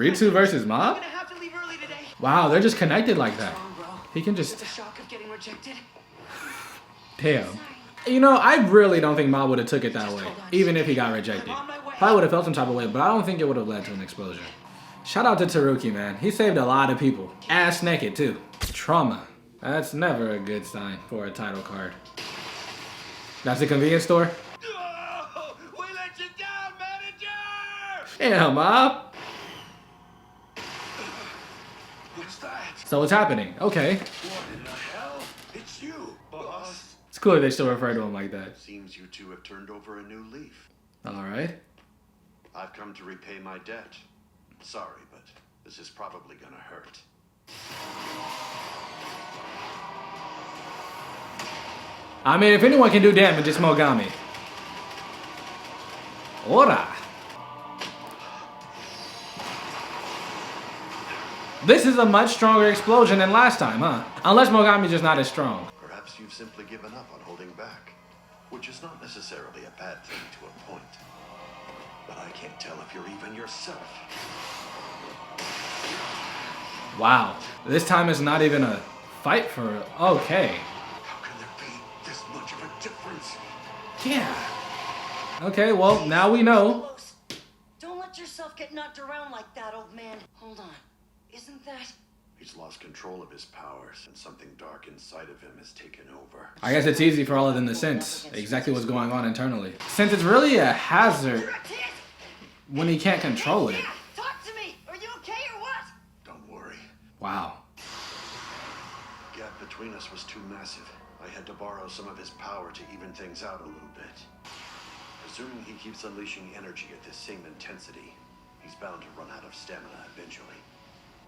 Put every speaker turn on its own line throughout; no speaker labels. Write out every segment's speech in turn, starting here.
Ritsu versus Mob?
I'm gonna have to leave early today.
Wow, they're just connected like that. He can just...
The shock of getting rejected.
Damn. You know, I really don't think Mob would have took it that way, even if he got rejected. Probably would have felt some type of way, but I don't think it would have led to an explosion. Shout out to Taruki, man. He saved a lot of people. Ass naked, too. Trauma. That's never a good sign for a title card. That's the convenience store?
Oh, we let you down, manager!
Damn, Mob.
What's that?
So what's happening? Okay.
What in the hell? It's you, boss.
It's cool that they still refer to him like that.
Seems you two have turned over a new leaf.
Alright.
I've come to repay my debt. Sorry, but this is probably gonna hurt.
I mean, if anyone can do damage, it's Mogami. Ora. This is a much stronger explosion than last time, huh? Unless Mogami's just not as strong.
Perhaps you've simply given up on holding back, which is not necessarily a bad thing to a point. But I can't tell if you're even yourself.
Wow. This time it's not even a fight for... Okay.
How can there be this much of a difference?
Yeah. Okay, well, now we know.
Don't let yourself get knocked around like that, old man. Hold on. Isn't that...
He's lost control of his powers, and something dark inside of him has taken over.
I guess it's easy for all of them to sense exactly what's going on internally. Since it's really a hazard when he can't control it.
Talk to me! Are you okay or what?
Don't worry.
Wow.
The gap between us was too massive. I had to borrow some of his power to even things out a little bit. Presuming he keeps unleashing energy at this same intensity, he's bound to run out of stamina eventually.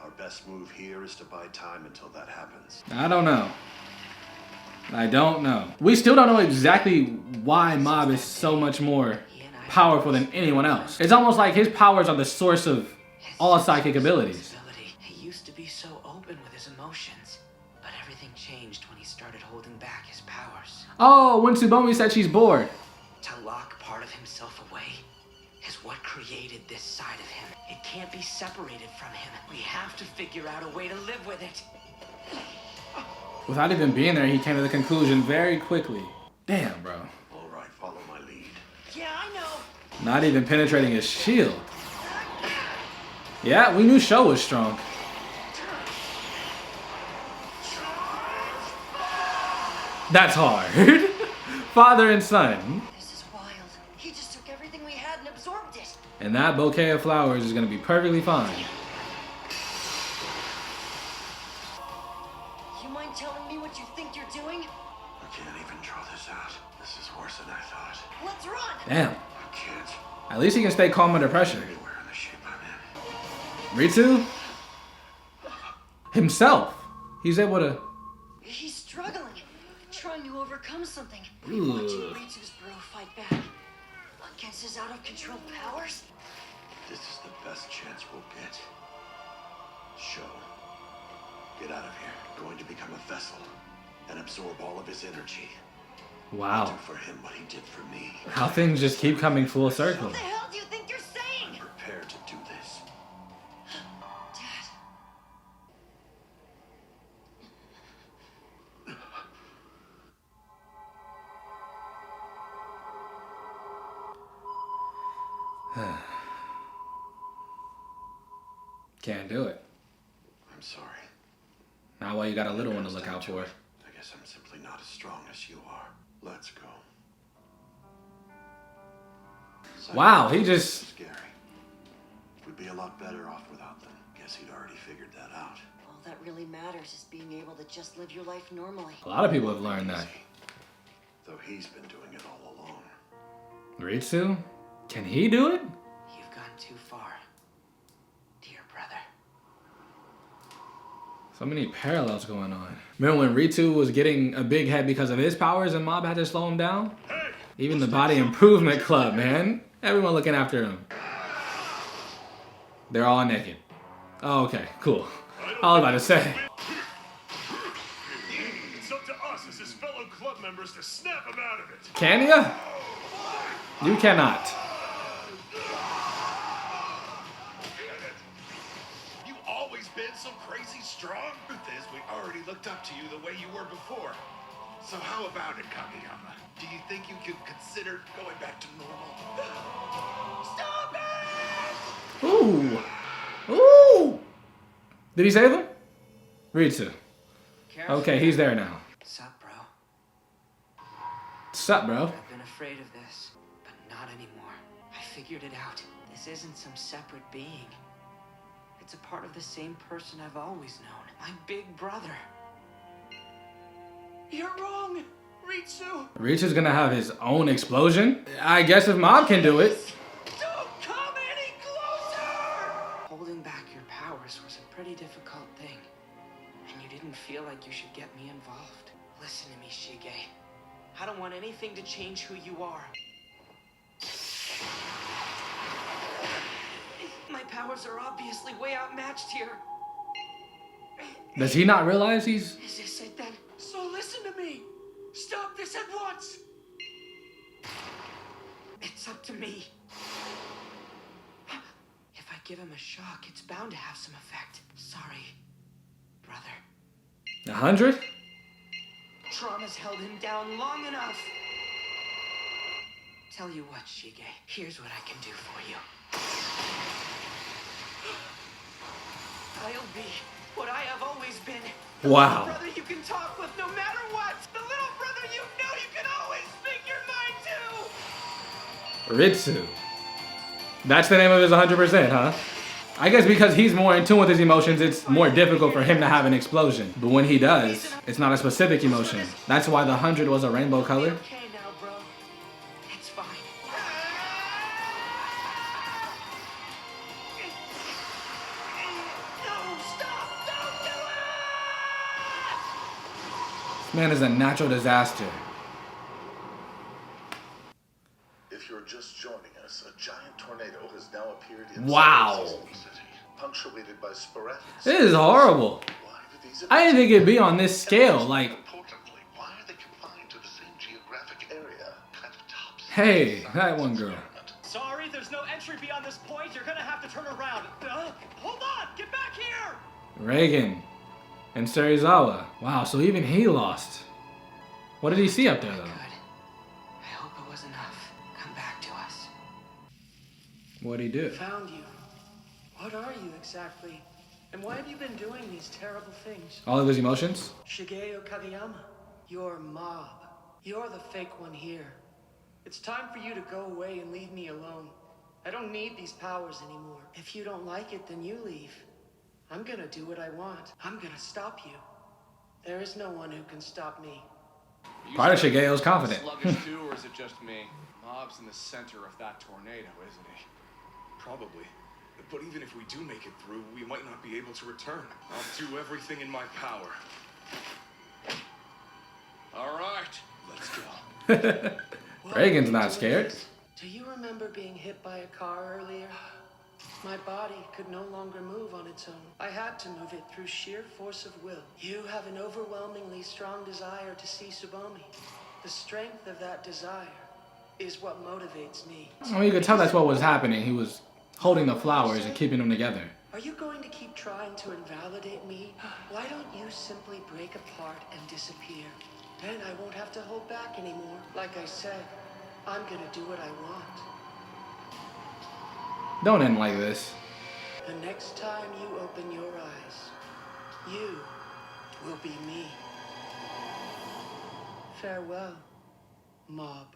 Our best move here is to buy time until that happens.
I don't know. I don't know. We still don't know exactly why Mob is so much more powerful than anyone else. It's almost like his powers are the source of all psychic abilities.
He used to be so open with his emotions, but everything changed when he started holding back his powers.
Oh, when Tsubomi said she's bored.
To lock part of himself away is what created this side of him. It can't be separated from him. We have to figure out a way to live with it.
Without even being there, he came to the conclusion very quickly. Damn, bro.
All right, follow my lead.
Yeah, I know.
Not even penetrating his shield. Yeah, we knew Sho was strong. That's hard. Father and son.
This is wild. He just took everything we had and absorbed it.
And that bouquet of flowers is gonna be perfectly fine.
You mind telling me what you think you're doing?
I can't even draw this out. This is worse than I thought.
Let's run!
Damn.
I can't.
At least he can stay calm under pressure.
Anywhere in the shape I'm in.
Ritsu? Himself. He's able to...
He's struggling, trying to overcome something.
Ooh.
Watching Ritsu's bro fight back against his out-of-control powers.
This is the best chance we'll get. Sho. Get out of here. Going to become a vessel and absorb all of his energy.
Wow.
Do for him what he did for me.
How things just keep coming full circle.
What the hell do you think you're saying?
I'm prepared to do this.
Dad.
Can't do it.
I'm sorry.
Now why you got a little one to look out for.
I guess I'm simply not as strong as you are. Let's go.
Wow, he just...
Scary. We'd be a lot better off without them. Guess he'd already figured that out.
All that really matters is being able to just live your life normally.
A lot of people have learned that.
Though he's been doing it all along.
Ritsu? Can he do it?
You've gone too far, dear brother.
So many parallels going on. Remember when Ritsu was getting a big head because of his powers and Mob had to slow him down? Even the Body Improvement Club, man. Everyone looking after him. They're all naked. Oh, okay, cool. I was about to say.
It's up to us as his fellow club members to snap him out of it.
Can ya? You cannot.
been so crazy strong? Truth is, we already looked up to you the way you were before. So how about it, Kageyama? Do you think you could consider going back to normal? Stop it!
Ooh. Ooh. Did he save him? Ritsu. Okay, he's there now.
Sup, bro?
Sup, bro?
I've been afraid of this, but not anymore. I figured it out. This isn't some separate being. It's a part of the same person I've always known. My big brother. You're wrong, Ritsu.
Ritsu's gonna have his own explosion? I guess if Mob can do it.
Don't come any closer! Holding back your powers was a pretty difficult thing. And you didn't feel like you should get me involved. Listen to me, Shige. I don't want anything to change who you are. My powers are obviously way outmatched here.
Does he not realize he's...
Is this it then? So listen to me! Stop this at once! It's up to me. If I give him a shock, it's bound to have some effect. Sorry, brother.
100?
Trauma's held him down long enough. Tell you what, Shige. Here's what I can do for you. I'll be what I have always been. The
Wow.
little brother you can talk with no matter what. The little brother you know you can always speak your mind to.
Ritsu. That's the name of his 100%, huh? I guess because he's more in tune with his emotions, it's more difficult for him to have an explosion. But when he does, it's not a specific emotion. That's why the 100 was a rainbow color.
Okay now, bro. It's fine. No, stop! Don't do it!
This man is a natural disaster.
If you're just joining us, a giant tornado has now appeared in
Wow.
City, punctuated by sporadic.
This is horrible.
Why do these
I didn't think it'd be on this scale. Like,
Importantly, why are they confined to the same geographic area? Kind of tops.
hey, that one girl.
Sorry, there's no entry beyond this point. You're gonna have to turn around. Hold on! Get back here!
Reagan and Serizawa. Wow, so even he lost. What did he see up there, though?
Good. I hope it was enough. Come back to us.
What'd he do?
Found you. What are you exactly? And why have you been doing these terrible things?
All of his emotions?
Shigeo Kageyama, you're Mob. You're the fake one here. It's time for you to go away and leave me alone. I don't need these powers anymore. If you don't like it, then you leave. I'm gonna do what I want. I'm gonna stop you. There is no one who can stop me.
Part of Shigeo's confident.
Sluggish too, or is it just me? Mob's in the center of that tornado, isn't he?
Probably. But even if we do make it through, we might not be able to return. I'll do everything in my power.
All right.
Let's go.
Why
Reagan's
are you
not
doing
scared.
this? Do you remember being hit by a car earlier? My body could no longer move on its own. I had to move it through sheer force of will. You have an overwhelmingly strong desire to see Tsubomi. The strength of that desire is what motivates me.
Well, you could tell that's what was happening. He was holding the flowers and keeping them together.
Are you going to keep trying to invalidate me? Why don't you simply break apart and disappear? Then I won't have to hold back anymore. Like I said, I'm gonna do what I want.
Don't end like this.
The next time you open your eyes, you will be me. Farewell, Mob.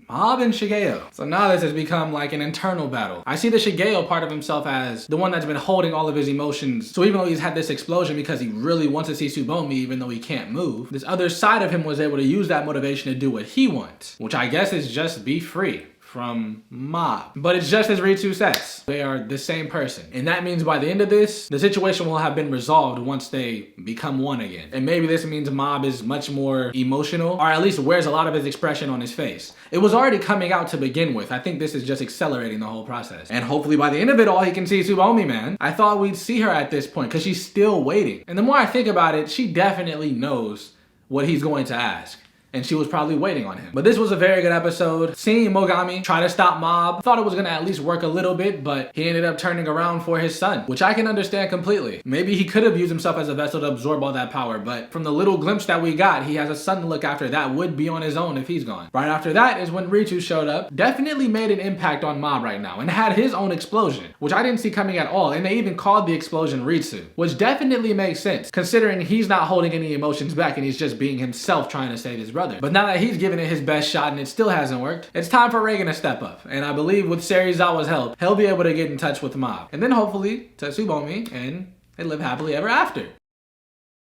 Mob and Shigeo. So now this has become like an internal battle. I see the Shigeo part of himself as the one that's been holding all of his emotions. So even though he's had this explosion because he really wants to see Tsubomi even though he can't move, this other side of him was able to use that motivation to do what he wants, which I guess is just be free from Mob. But it's just as Ritsu says, they are the same person. And that means by the end of this, the situation will have been resolved once they become one again. And maybe this means Mob is much more emotional, or at least wears a lot of his expression on his face. It was already coming out to begin with. I think this is just accelerating the whole process. And hopefully by the end of it all, he can see Tsubomi, man. I thought we'd see her at this point because she's still waiting. And the more I think about it, she definitely knows what he's going to ask. and she was probably waiting on him. But this was a very good episode. Seeing Mogami try to stop Mob, thought it was gonna at least work a little bit, but he ended up turning around for his son, which I can understand completely. Maybe he could have used himself as a vessel to absorb all that power, but from the little glimpse that we got, he has a son to look after that would be on his own if he's gone. Right after that is when Ritsu showed up, definitely made an impact on Mob right now, and had his own explosion, which I didn't see coming at all, and they even called the explosion Ritsu, which definitely makes sense, considering he's not holding any emotions back and he's just being himself trying to save his brother. But now that he's given it his best shot and it still hasn't worked, it's time for Reigen to step up, and I believe with Serizawa's help, he'll be able to get in touch with Mob, and then hopefully Tetsubomi, and they live happily ever after.